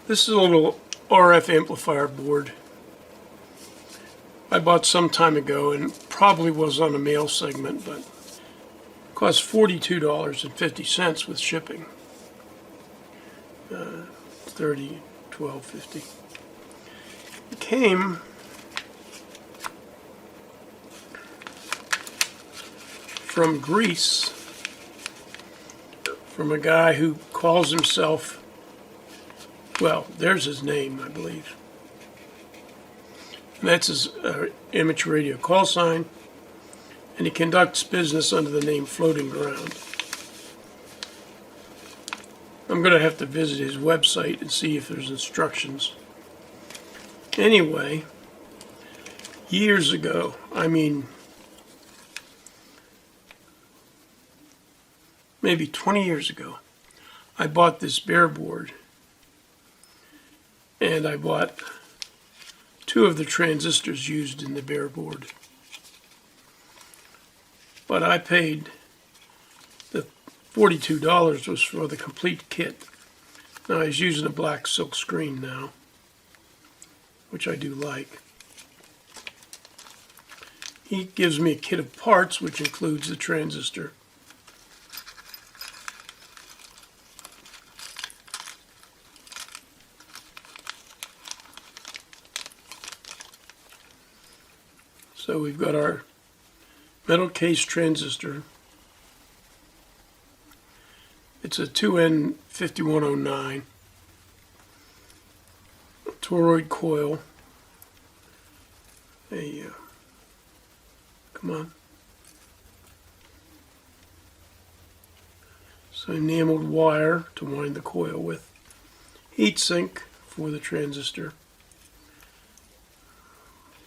This is a little RF amplifier board I bought some time ago and probably was on a mail segment, but it cost $42.50 with shipping. 12.50. It came from Greece, from a guy who calls himself, well, there's his name, I believe. And that's his amateur radio call sign, and he conducts business under the name Floating Ground. I'm going to have to visit his website and see if there's instructions. Anyway, years ago, I mean, maybe 20 years ago, I bought this bare board, and I bought 2 of the transistors used in the bare board. But I paid, the $42 was for the complete kit. Now he's using a black silk screen now, which I do like. He gives me a kit of parts, which includes the transistor. So we've got our metal case transistor. It's a 2N5109 toroid coil. Come on. So enameled wire to wind the coil with. Heatsink for the transistor.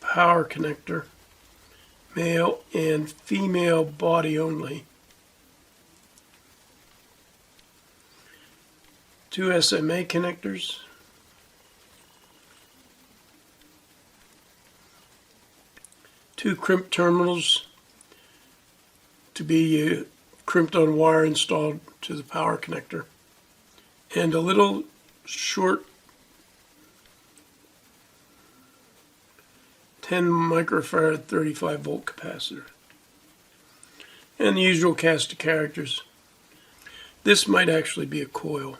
Power connector. Male and female body only. 2 SMA connectors. 2 crimp terminals to be crimped on wire installed to the power connector. And a little short 10 microfarad 35 volt capacitor. And the usual cast of characters. This might actually be a coil.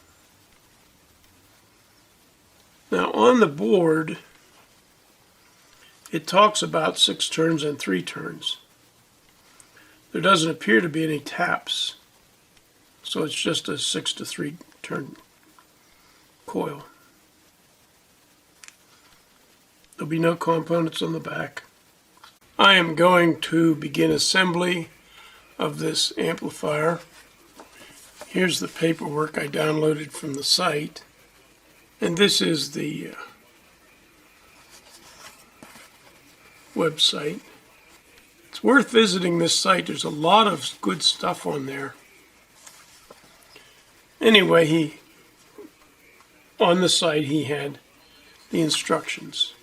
Now on the board, it talks about 6 turns and 3 turns. There doesn't appear to be any taps, so it's just a 6 to 3 turn coil. There'll be no components on the back. I am going to begin assembly of this amplifier. Here's the paperwork I downloaded from the site. And this is the website. It's worth visiting this site. There's a lot of good stuff on there. Anyway, on the site he had the instructions.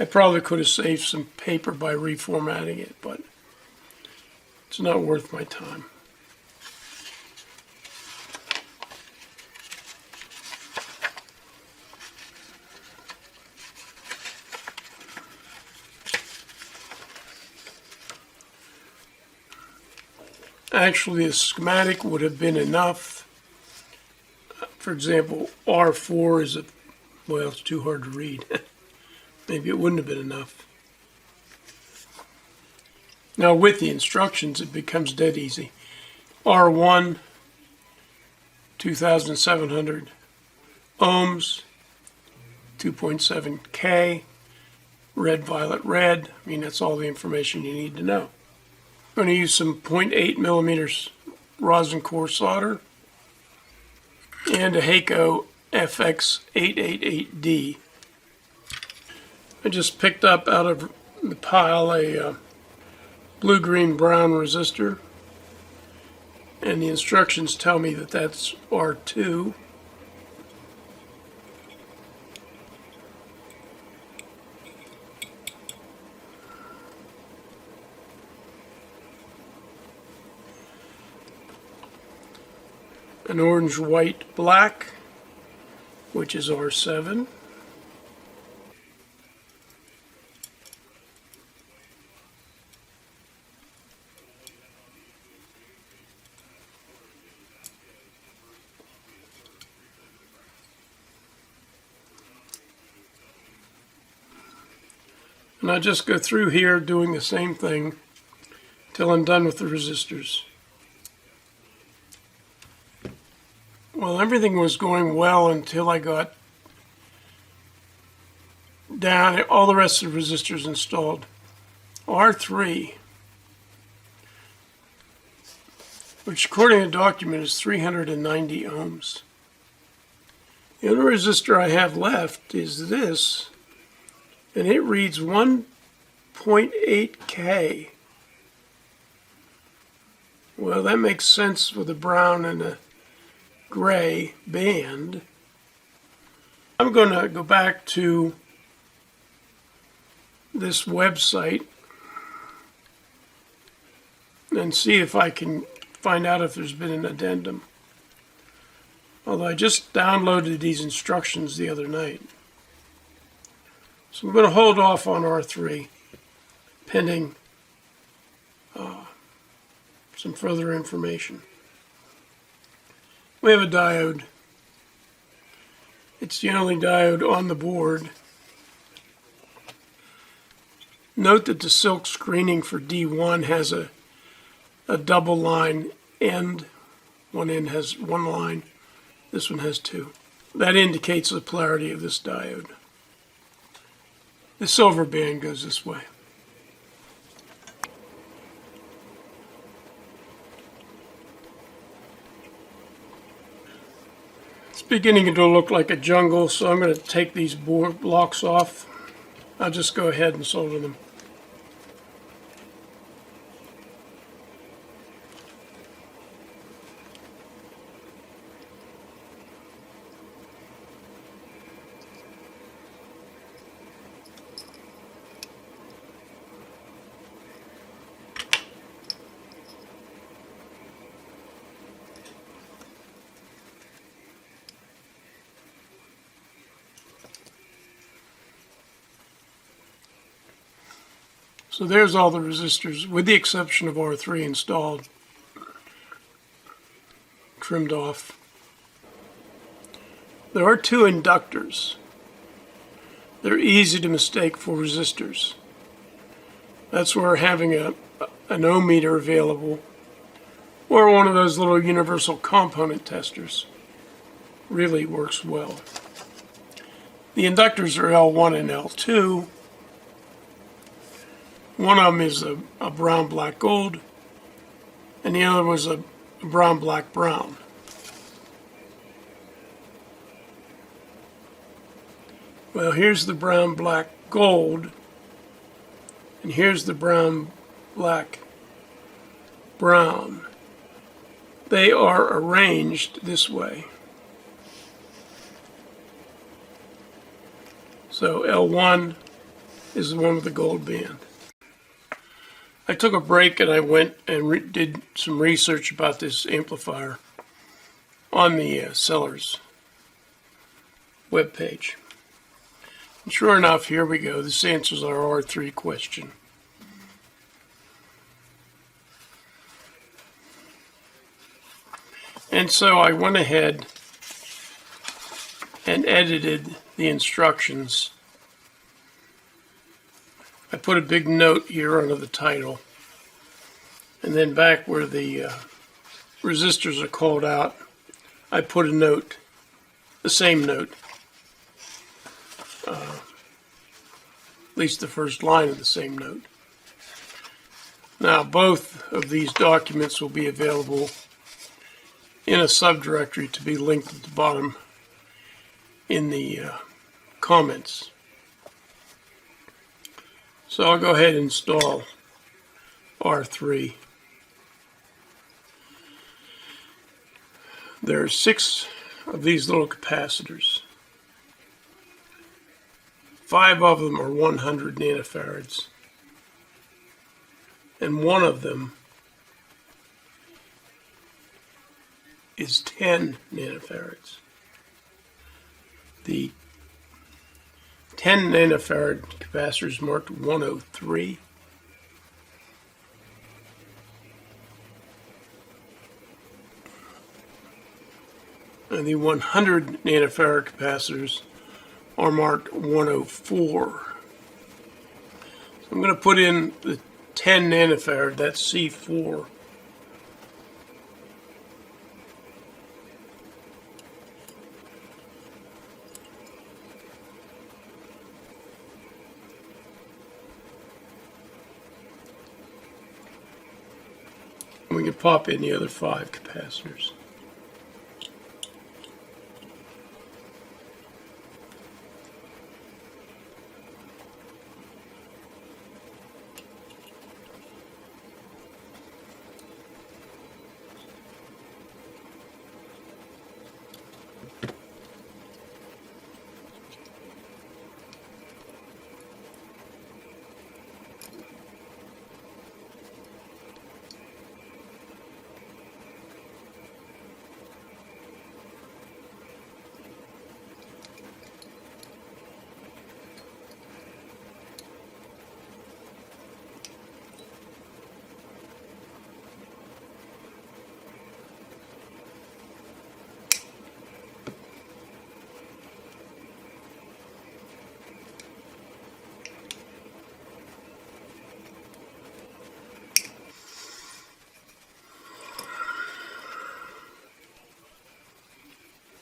I probably could have saved some paper by reformatting it, but it's not worth my time. Actually, a schematic would have been enough. For example, R4 is well, it's too hard to read. Maybe it wouldn't have been enough. Now with the instructions, it becomes dead easy. R1, 2,700 ohms, 2.7 K, red, violet, red. I mean, that's all the information you need to know. I'm going to use some 0.8 millimeters rosin core solder and a Heiko FX888D. I just picked up out of the pile a blue-green-brown resistor, and the instructions tell me that that's R2. an orange, white, black, which is R7. And I just go through here doing the same thing till I'm done with the resistors. Well, everything was going well until I got down all the rest of the resistors installed. R3, which according to the document is 390 ohms. The only resistor I have left is this, and it reads 1.8K. Well, that makes sense with a brown and a gray band. I'm going to go back to this website and see if I can find out if there's been an addendum. Although I just downloaded these instructions the other night. So I'm going to hold off on R3 pending some further information. We have a diode. It's the only diode on the board. Note that the silk screening for D1 has a double line end. One end has one line, this one has two. That indicates the polarity of this diode. The silver band goes this way. It's beginning to look like a jungle, so I'm going to take these board blocks off. I'll just go ahead and solder them. So there's all the resistors, with the exception of R3 installed, trimmed off. There are two inductors. They're easy to mistake for resistors. That's where having an ohm meter available, or one of those little universal component testers, really works well. The inductors are L1 and L2. One of them is a brown, black, gold, and the other was a brown, black, brown. Well, here's the brown, black, gold, and here's the brown, black, brown. They are arranged this way. So L1 is the one with the gold band. I took a break and I went and did some research about this amplifier on the seller's webpage. And sure enough, here we go. This answers our R3 question. And so I went ahead and edited the instructions. I put a big note here under the title, and then back where the resistors are called out, I put a note, the same note, at least the first line of the same note. Now both of these documents will be available in a subdirectory to be linked at the bottom in the comments. So I'll go ahead and install R3. There are 6 of these little capacitors. 5 of them are 100 nanofarads. And one of them is 10 nanofarads. The 10 nanofarad capacitor is marked 103. And the 100 nanofarad capacitors are marked 104. So I'm going to put in the 10 nanofarad, that's C4. And we can pop in the other 5 capacitors.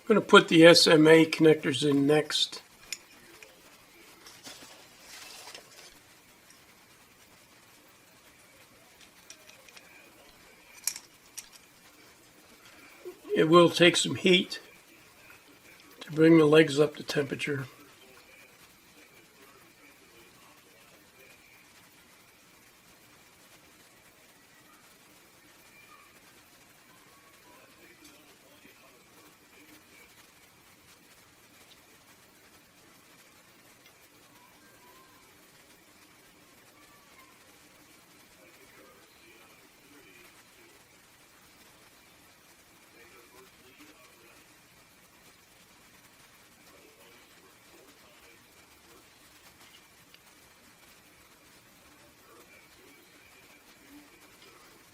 I'm going to put the SMA connectors in next. It will take some heat to bring the legs up to temperature.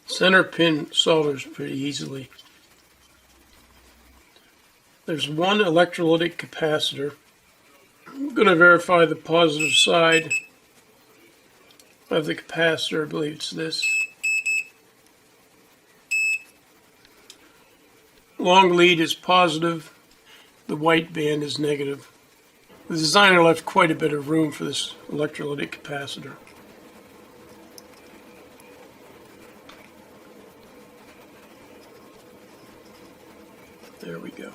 Center pin solders pretty easily. There's one electrolytic capacitor. I'm going to verify the positive side of the capacitor. I believe it's this. Long lead is positive. The white band is negative. The designer left quite a bit of room for this electrolytic capacitor. There we go.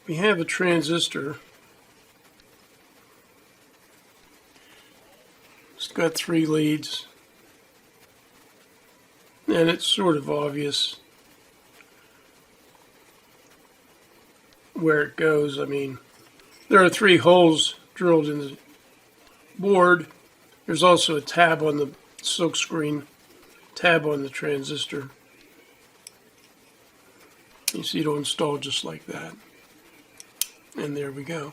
We have a transistor. It's got 3 leads. And it's sort of obvious where it goes. I mean, there are 3 holes drilled in the board. There's also a tab on the silkscreen, tab on the transistor. You see it'll install just like that. And there we go.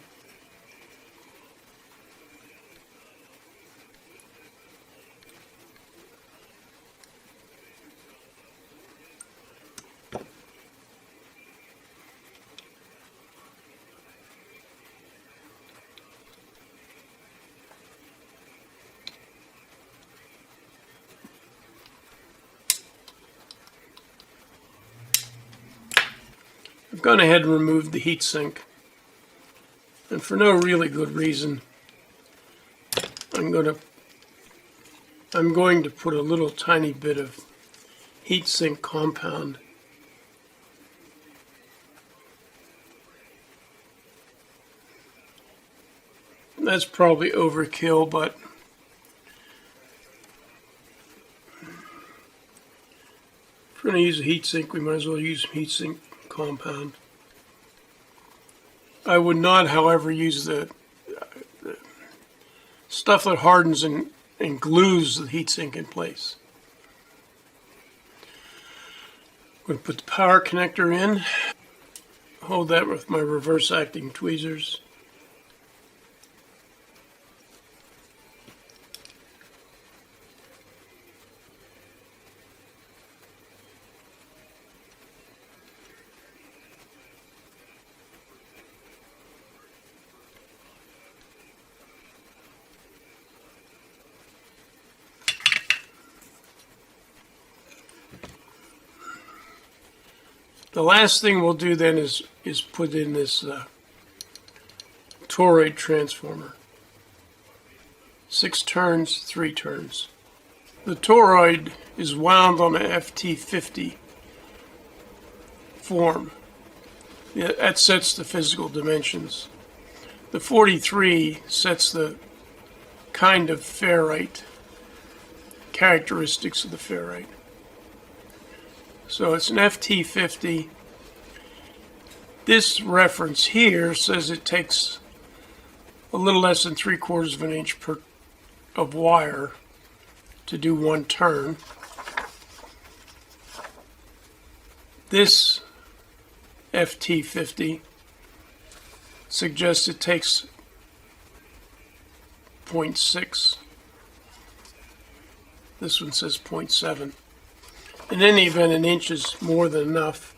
I've gone ahead and removed the heatsink, and for no really good reason, I'm going to put a little tiny bit of heatsink compound that's probably overkill, but If we're going to use a heatsink, we might as well use heatsink compound. I would not, however, use the stuff that hardens and glues the heatsink in place. I'm going to put the power connector in, hold that with my reverse acting tweezers. The last thing we'll do then is put in this toroid transformer. 6 turns, 3 turns. The toroid is wound on a FT50 form. That sets the physical dimensions. The 43 sets the kind of ferrite, characteristics of the ferrite. So it's an FT50. This reference here says it takes a little less than 3/4 of an inch of wire to do 1 turn. This FT50 suggests it takes 0.6. This one says 0.7. In any event, an inch is more than enough.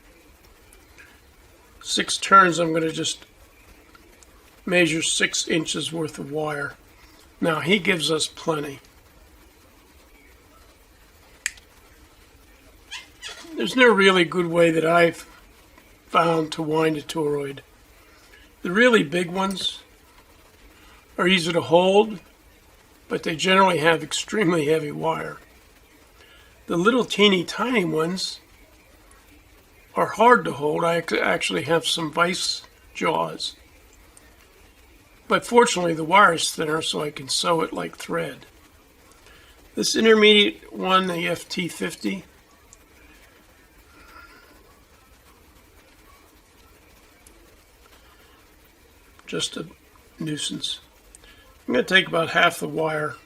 6 turns, I'm going to just measure 6 inches worth of wire. Now, he gives us plenty. There's no really good way that I've found to wind a toroid. The really big ones are easy to hold, but they generally have extremely heavy wire. The little teeny tiny ones are hard to hold. I actually have some vice jaws. But fortunately the wire is thinner, so I can sew it like thread. This intermediate one, the FT50, just a nuisance. I'm going to take about half the wire.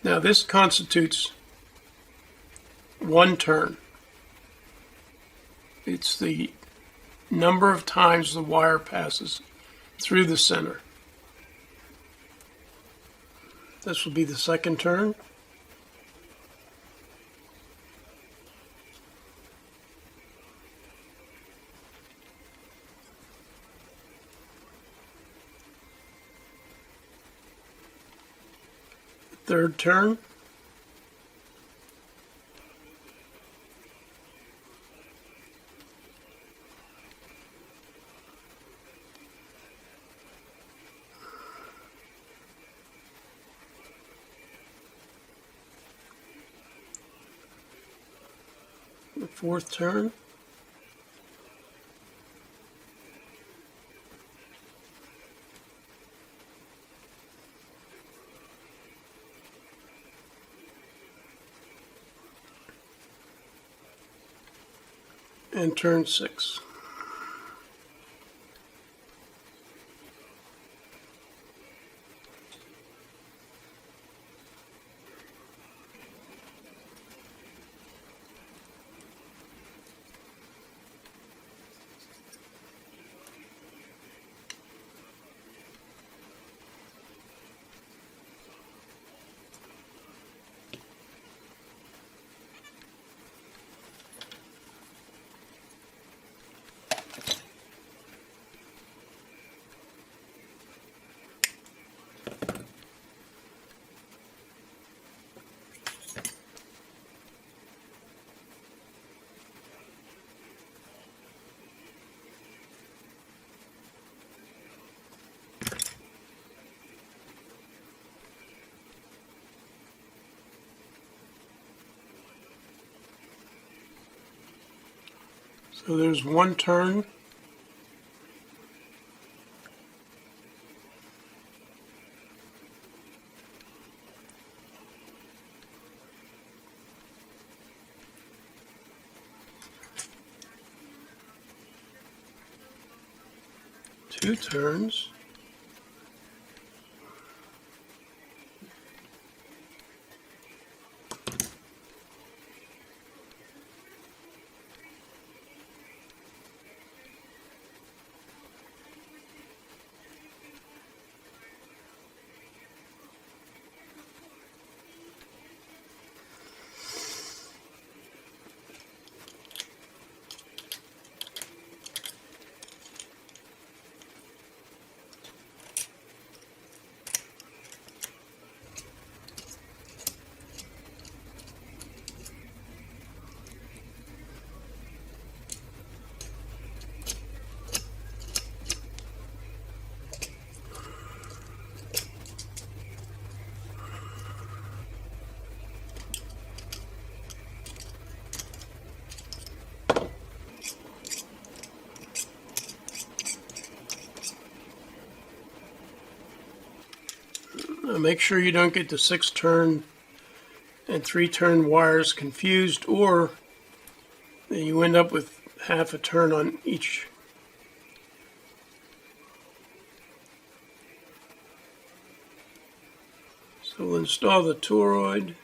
Now this constitutes 1 turn. It's the number of times the wire passes through the center. This will be the 2nd turn. The 3rd turn. The 4th turn. And turn 6. So there's 1 turn. 2 turns. Make sure you don't get the 6-turn and 3-turn wires confused, or you end up with half a turn on each. So we'll install the toroid.